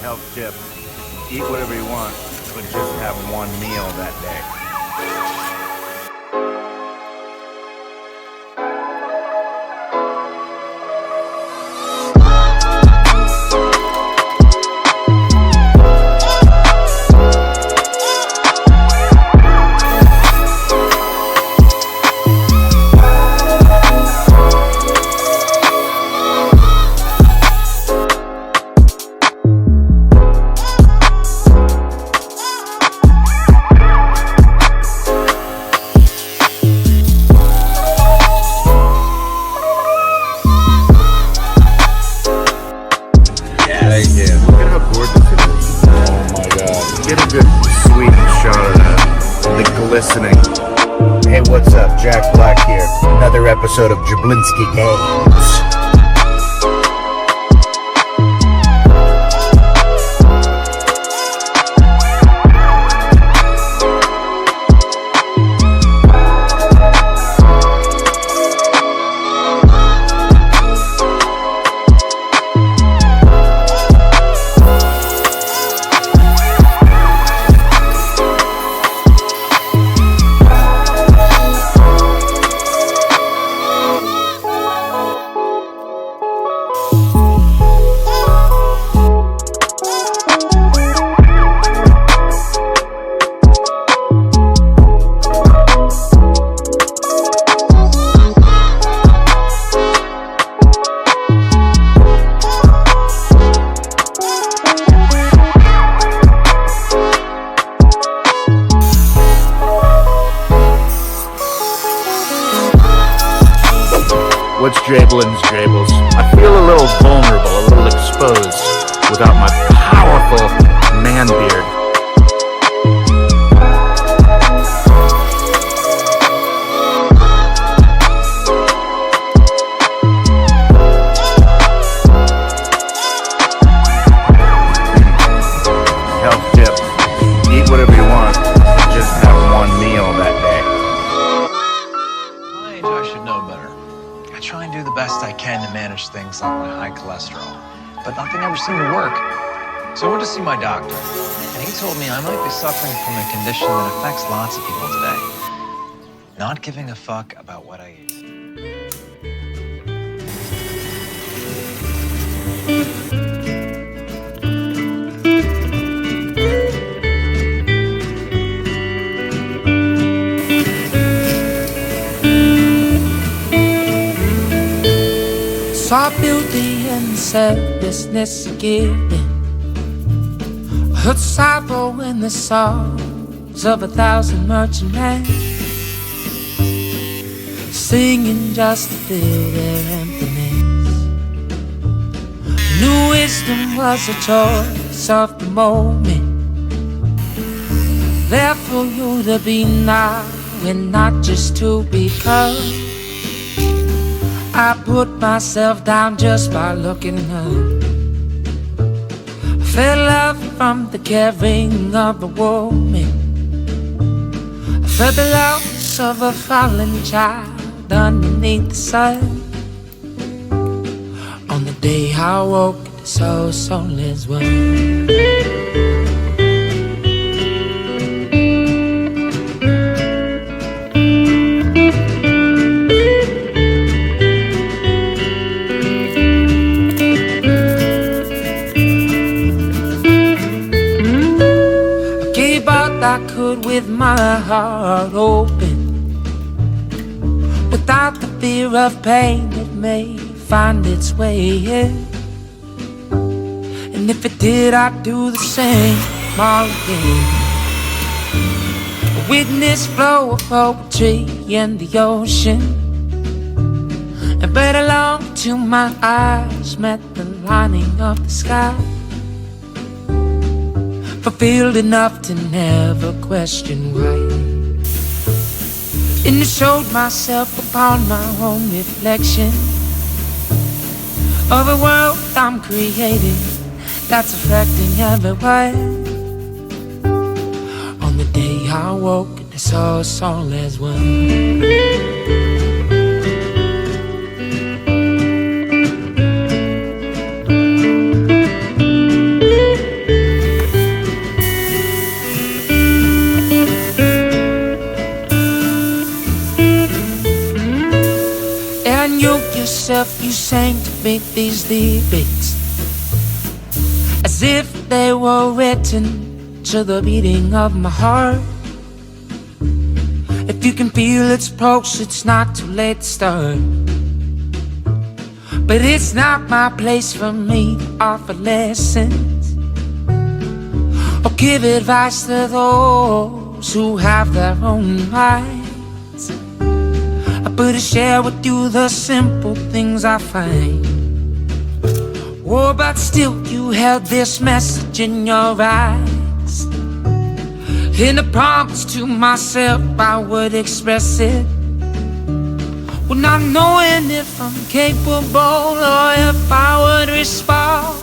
Health tip. Eat whatever you want, but just have one meal that day. Hey, what's up? Jack Black here. Another episode of Jablinski Games. What's Drablin's Drables? I feel a little vulnerable, a little exposed, without my powerful man beard. Health tip. Eat whatever you want, just have one meal that day. My age, I should know better. I try and do the best I can to manage things like my high cholesterol, but nothing ever seemed to work. So I went to see my doctor, and he told me I might be suffering from a condition that affects lots of people today. Not giving a fuck about what I eat. Saw beauty in selflessness again. Heard sorrow in the songs of 1,000 merchantmen, singing just to fill their emptiness. New wisdom was a choice of the moment, there for you to be now and not just to become. I put myself down just by looking up. I felt love from the caring of a woman. I felt the loss of a fallen child underneath the sun. On the day I woke, the soul is one. I could with my heart. heart open, without the fear of pain that may find its way in. And if it did, I'd do the same all again. Witness flow of poetry in the ocean, and but along to my eyes met the lining of the sky, fulfilled enough to never question why. And it showed myself upon my own reflection of a world I'm creating that's affecting everyone. On the day I woke and I saw us all as one. You sang to me these lyrics as if they were written to the beating of my heart. If you can feel its pulse, it's not too late to start. But it's not my place for me to offer lessons or give advice to those who have their own minds. But to share with you the simple things I find. Oh, but still you held this message in your eyes, in a promise to myself I would express it, well, not knowing if I'm capable or if I would respond.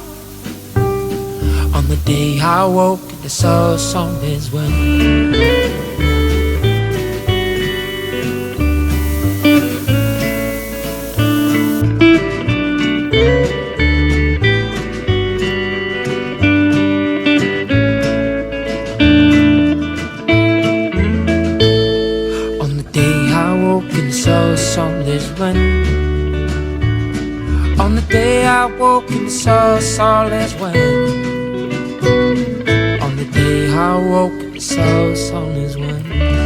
On the day I woke and I saw us on this way. On the day I woke and saw us all as one. On the day I woke and saw us all as one.